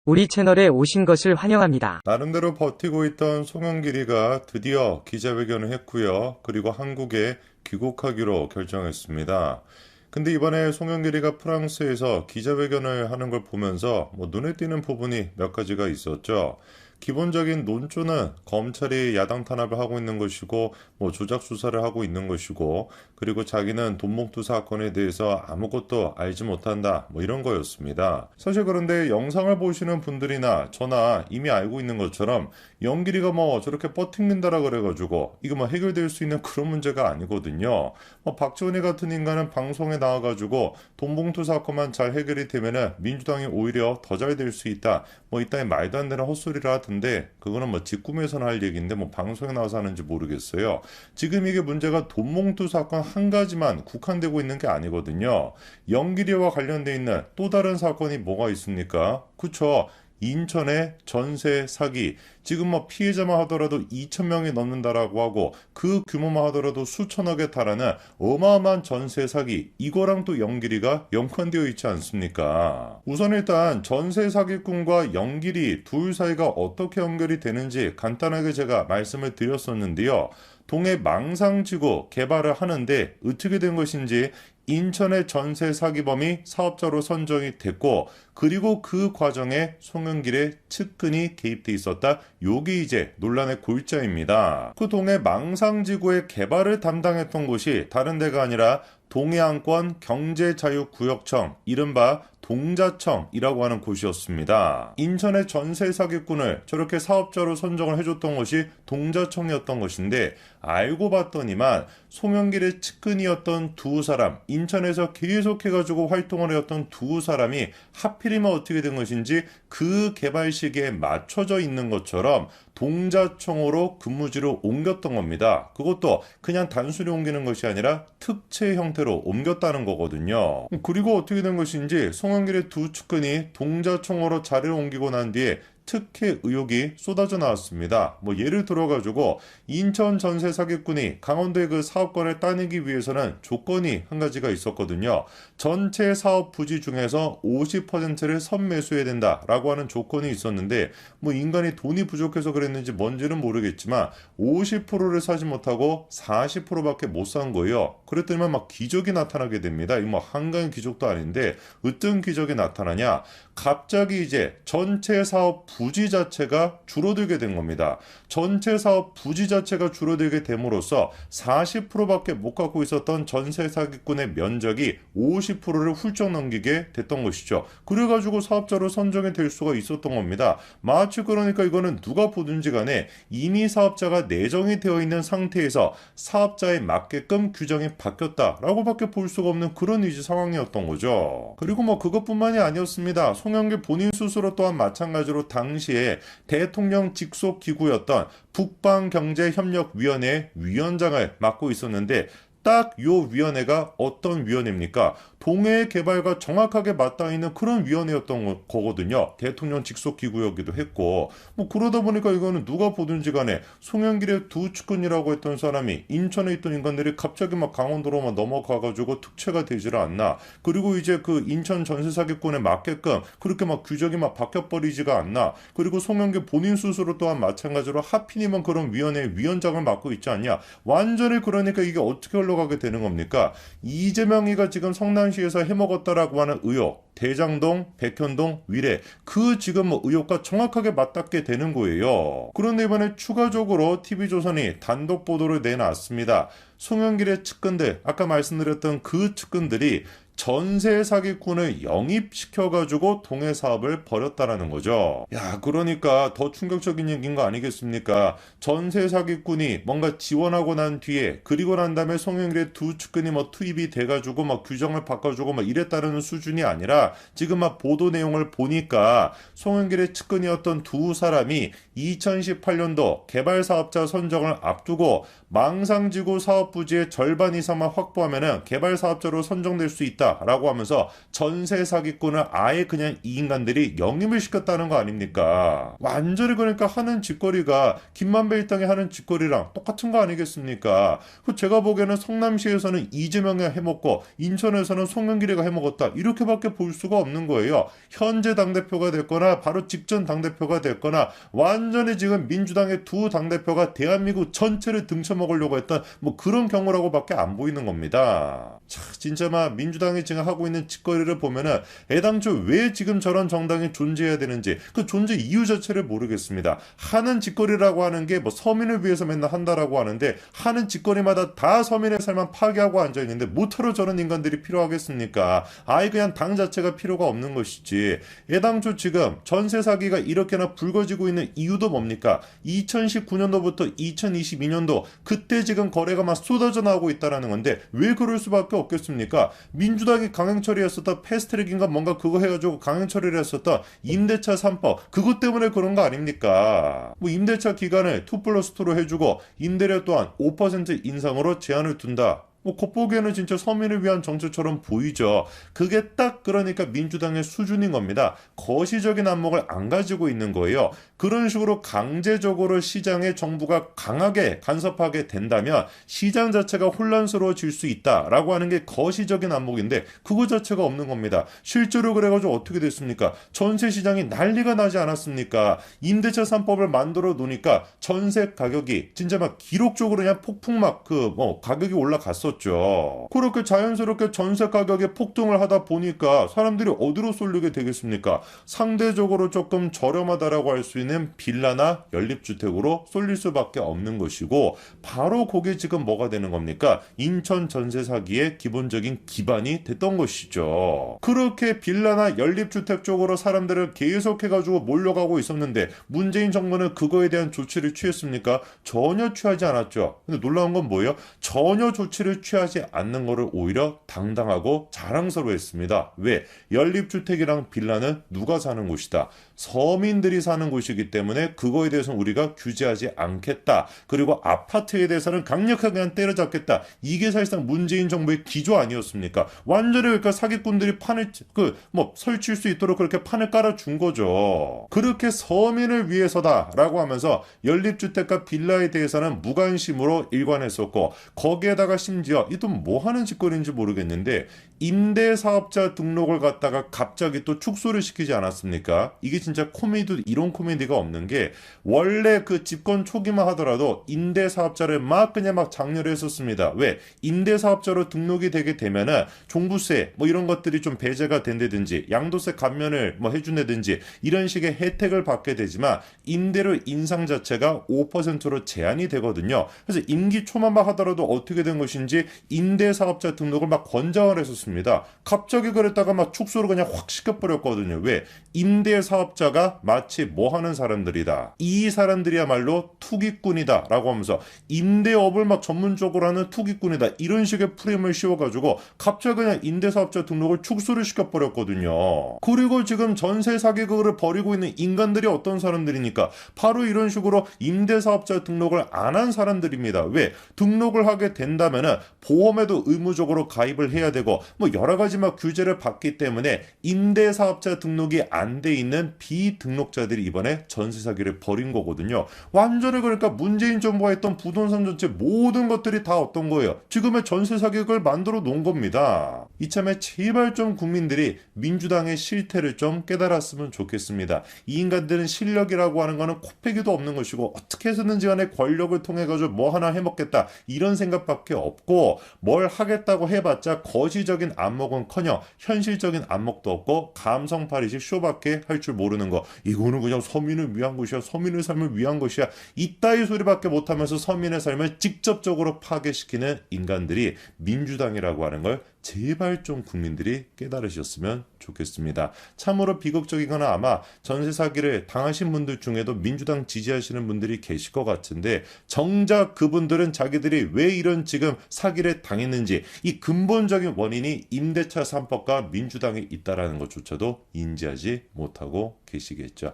우리 채널에 오신 것을 환영합니다. 나름대로 버티고 있던 송영길이가 드디어 기자회견을 했고요. 그리고 한국에 귀국하기로 결정했습니다. 근데 이번에 송영길이가 프랑스에서 기자회견을 하는 걸 보면서 눈에 띄는 부분이 몇 가지가 있었죠. 기본적인 논조는 검찰이 야당 탄압을 하고 있는 것이고 조작 수사를 하고 있는 것이고, 그리고 자기는 돈봉투 사건에 대해서 아무것도 알지 못한다 이런 거였습니다. 사실 그런데 영상을 보시는 분들이나 저나 이미 알고 있는 것처럼 영길이가 저렇게 버팅긴다라 그래가지고 이거 해결될 수 있는 그런 문제가 아니거든요. 박지원이 같은 인간은 방송에 나와가지고 돈봉투 사건만 잘 해결이 되면은 민주당이 오히려 더 잘 될 수 있다 이따위 말도 안 되는 헛소리를 하던데, 그거는 직꿈에서는 할 얘기인데 방송에 나와서 하는지 모르겠어요. 지금 이게 문제가 돈봉투 사건 한 가지만 국한되고 있는 게 아니거든요. 영길이와 관련돼 있는 또 다른 사건이 뭐가 있습니까? 그쵸? 인천의 전세 사기. 지금 피해자만 하더라도 2,000명이 넘는다라고 하고 그 규모만 하더라도 수천억에 달하는 어마어마한 전세 사기. 이거랑 또 영길이가 연관되어 있지 않습니까? 우선 일단 전세 사기꾼과 영길이 둘 사이가 어떻게 연결이 되는지 간단하게 제가 말씀을 드렸었는데요. 동해 망상지구 개발을 하는데 어떻게 된 것인지 인천의 전세 사기범이 사업자로 선정이 됐고, 그리고 그 과정에 송영길의 측근이 개입돼 있었다. 요게 이제 논란의 골자입니다. 그 동해 망상지구의 개발을 담당했던 곳이 다른 데가 아니라 동해안권 경제자유구역청, 이른바 동자청이라고 하는 곳이었습니다. 인천의 전세 사기꾼을 저렇게 사업자로 선정을 해줬던 것이 동자청이었던 것인데, 알고 봤더니만 송영길의 측근이었던 두 사람, 인천에서 계속해가지고 활동을 해왔던 두 사람이 하필이면 어떻게 된 것인지 그 개발 시기에 맞춰져 있는 것처럼 동자청으로 근무지를 옮겼던 겁니다. 그것도 그냥 단순히 옮기는 것이 아니라 특채 형태로 옮겼다는 거거든요. 그리고 어떻게 된 것인지 송영길의 두 측근이 동자청으로 자리를 옮기고 난 뒤에 특혜 의혹이 쏟아져 나왔습니다. 예를 들어가지고 인천 전세 사기꾼이 강원도의 그 사업권을 따내기 위해서는 조건이 한 가지가 있었거든요. 전체 사업 부지 중에서 50%를 선매수해야 된다라고 하는 조건이 있었는데, 인간이 돈이 부족해서 그랬는지 뭔지는 모르겠지만 50%를 사지 못하고 40%밖에 못 산 거예요. 그랬더니 기적이 나타나게 됩니다. 이거 한강의 기적도 아닌데 어떤 기적이 나타나냐? 갑자기 이제 전체 사업 부지 자체가 줄어들게 된 겁니다. 전체 사업 부지 자체가 줄어들게 됨으로써 40%밖에 못 갖고 있었던 전세 사기꾼의 면적이 50%를 훌쩍 넘기게 됐던 것이죠. 그래가지고 사업자로 선정이 될 수가 있었던 겁니다. 마치 그러니까 이거는 누가 보든지 간에 이미 사업자가 내정이 되어 있는 상태에서 사업자에 맞게끔 규정이 바뀌었다라고 밖에 볼 수가 없는 그런 위기 상황이었던 거죠. 그리고 그것뿐만이 아니었습니다. 송영길 본인 스스로 또한 마찬가지로 당시에 대통령 직속 기구였던 북방경제협력위원회 위원장을 맡고 있었는데, 딱 요 위원회가 어떤 위원회입니까? 동해 개발과 정확하게 맞닿아 있는 그런 위원회였던 거거든요. 대통령 직속 기구였기도 했고, 그러다 보니까 이거는 누가 보든지 간에 송영길의 두 측근이라고 했던 사람이 인천에 있던 인간들이 갑자기 강원도로 넘어가가지고 특채가 되지를 않나. 그리고 이제 그 인천 전세 사기꾼에 맞게끔 그렇게 규정이 바뀌어버리지가 않나. 그리고 송영길 본인 스스로 또한 마찬가지로 하필이면 그런 위원회 위원장을 맡고 있지 않냐. 완전히 그러니까 이게 어떻게 흘러가게 되는 겁니까? 이재명이가 지금 성남시에서 해먹었다라고 하는 의혹, 대장동, 백현동, 위례, 그 지금 의혹과 정확하게 맞닿게 되는 거예요. 그런데 이번에 추가적으로 TV조선이 단독 보도를 내놨습니다. 송영길의 측근들, 아까 말씀드렸던 그 측근들이 전세 사기꾼을 영입시켜가지고 동해 사업을 벌였다라는 거죠. 야, 그러니까 더 충격적인 얘기인 거 아니겠습니까? 전세 사기꾼이 뭔가 지원하고 난 뒤에, 그리고 난 다음에 송영길의 두 측근이 투입이 돼가지고 규정을 바꿔주고 이랬다는 수준이 아니라, 지금 보도 내용을 보니까 송영길의 측근이었던 두 사람이 2018년도 개발사업자 선정을 앞두고 망상지구 사업 부지의 절반 이상만 확보하면은 개발사업자로 선정될 수 있다. 있다라고 하면서 전세 사기꾼을 아예 그냥 이 인간들이 영입을 시켰다는 거 아닙니까? 완전히 그러니까 하는 짓거리가 김만배 일당이 하는 짓거리랑 똑같은 거 아니겠습니까? 제가 보기에는 성남시에서는 이재명이 해먹고 인천에서는 송영길이가 해먹었다 이렇게밖에 볼 수가 없는 거예요. 현재 당대표가 됐거나 바로 직전 당대표가 됐거나 완전히 지금 민주당의 두 당대표가 대한민국 전체를 등쳐먹으려고 했던 뭐 그런 경우라고밖에 안 보이는 겁니다. 자, 진짜 막 민주당이 지금 하고 있는 짓거리를 보면은 애당초 왜 지금 저런 정당이 존재해야 되는지 그 존재 이유 자체를 모르겠습니다. 하는 짓거리라고 하는 게 뭐 서민을 위해서 맨날 한다라고 하는데 하는 짓거리마다 다 서민의 삶만 파괴하고 앉아있는데 뭐하러 저런 인간들이 필요하겠습니까? 아예 그냥 당 자체가 필요가 없는 것이지. 애당초 지금 전세 사기가 이렇게나 불거지고 있는 이유도 뭡니까? 2019년도부터 2022년도 그때 지금 거래가 막 쏟아져 나오고 있다라는 건데 왜 그럴 수밖에 없겠습니까? 민주당이 강행 처리했었던 패스트트랙인가 뭔가 그거 해가지고 강행 처리를 했었던 임대차 3법 그것 때문에 그런 거 아닙니까? 뭐 임대차 기간을 2+2로 해주고 임대료 또한 5% 인상으로 제한을 둔다. 뭐 겉보기에는 진짜 서민을 위한 정책처럼 보이죠. 그게 딱 그러니까 민주당의 수준인 겁니다. 거시적인 안목을 안 가지고 있는 거예요. 그런 식으로 강제적으로 시장에 정부가 강하게 간섭하게 된다면 시장 자체가 혼란스러워질 수 있다라고 하는 게 거시적인 안목인데 그거 자체가 없는 겁니다. 실제로 그래가지고 어떻게 됐습니까? 전세 시장이 난리가 나지 않았습니까? 임대차 3법을 만들어 놓으니까 전세 가격이 진짜 막 기록적으로 그냥 폭풍 막 가격이 올라갔어. 그렇게 자연스럽게 전세 가격이 폭등을 하다 보니까 사람들이 어디로 쏠리게 되겠습니까? 상대적으로 조금 저렴하다라고 할 수 있는 빌라나 연립주택으로 쏠릴 수밖에 없는 것이고 바로 그게 지금 뭐가 되는 겁니까? 인천 전세 사기의 기본적인 기반이 됐던 것이죠. 그렇게 빌라나 연립주택 쪽으로 사람들을 계속해가지고 몰려가고 있었는데 문재인 정부는 그거에 대한 조치를 취했습니까? 전혀 취하지 않았죠. 근데 놀라운 건 뭐예요? 전혀 조치를 취하지 않는 것을 오히려 당당하고 자랑스러워했습니다. 왜? 연립주택이랑 빌라는 누가 사는 곳이다. 서민들이 사는 곳이기 때문에 그거에 대해서는 우리가 규제하지 않겠다. 그리고 아파트에 대해서는 강력하게 그냥 때려잡겠다. 이게 사실상 문재인 정부의 기조 아니었습니까? 완전히 그러니까 사기꾼들이 판을 설칠 수 있도록 그렇게 판을 깔아준 거죠. 그렇게 서민을 위해서다라고 하면서 연립주택과 빌라에 대해서는 무관심으로 일관했었고 거기에다가 심지어 이 또 뭐 하는 짓거리인지 모르겠는데 임대사업자 등록을 갖다가 갑자기 또 축소를 시키지 않았습니까? 이게 진짜 코미디 이런 코미디가 없는 게 원래 그 집권 초기만 하더라도 임대사업자를 그냥 장려를 했었습니다. 왜? 임대사업자로 등록이 되게 되면은 종부세 이런 것들이 좀 배제가 된다든지 양도세 감면을 해준다든지 이런 식의 혜택을 받게 되지만 임대료 인상 자체가 5%로 제한이 되거든요. 그래서 임기 초만 하더라도 어떻게 된 것인지 임대사업자 등록을 권장을 했었습니다. 갑자기 그랬다가 축소를 그냥 확 시켜버렸거든요. 왜? 임대사업자가 마치 뭐 하는 사람들이다. 이 사람들이야말로 투기꾼이다 라고 하면서 임대업을 전문적으로 하는 투기꾼이다. 이런 식의 프레임을 씌워가지고 갑자기 그냥 임대사업자 등록을 축소를 시켜버렸거든요. 그리고 지금 전세 사기극을 벌이고 있는 인간들이 어떤 사람들이니까 바로 이런 식으로 임대사업자 등록을 안 한 사람들입니다. 왜? 등록을 하게 된다면은 보험에도 의무적으로 가입을 해야 되고 여러 가지 규제를 받기 때문에 임대사업자 등록이 안 돼 있는 비등록자들이 이번에 전세 사기를 벌인 거거든요. 완전히 그러니까 문재인 정부가 했던 부동산 정책 모든 것들이 다 어떤 거예요? 지금의 전세 사기를 만들어 놓은 겁니다. 이참에 제발 좀 국민들이 민주당의 실태를 좀 깨달았으면 좋겠습니다. 이 인간들은 실력이라고 하는 거는 코빼기도 없는 것이고 어떻게 해서든지 간에 권력을 통해 가지고 뭐 하나 해먹겠다 이런 생각밖에 없고 뭘 하겠다고 해봤자 거시적인 안목은커녕 현실적인 안목도 없고 감성팔이식 쇼밖에 할 줄 모르는 거. 이거는 그냥 서민을 위한 것이야. 서민의 삶을 위한 것이야. 이따위 소리밖에 못하면서 서민의 삶을 직접적으로 파괴시키는 인간들이 민주당이라고 하는 걸 제발 좀 국민들이 깨달으셨으면 좋겠습니다. 참으로 비극적이거나 아마 전세 사기를 당하신 분들 중에도 민주당 지지하시는 분들이 계실 것 같은데 정작 그분들은 자기들이 왜 이런 지금 사기를 당했는지 이 근본적인 원인이 임대차 3법과 민주당에 있다라는 것조차도 인지하지 못하고 계시겠죠.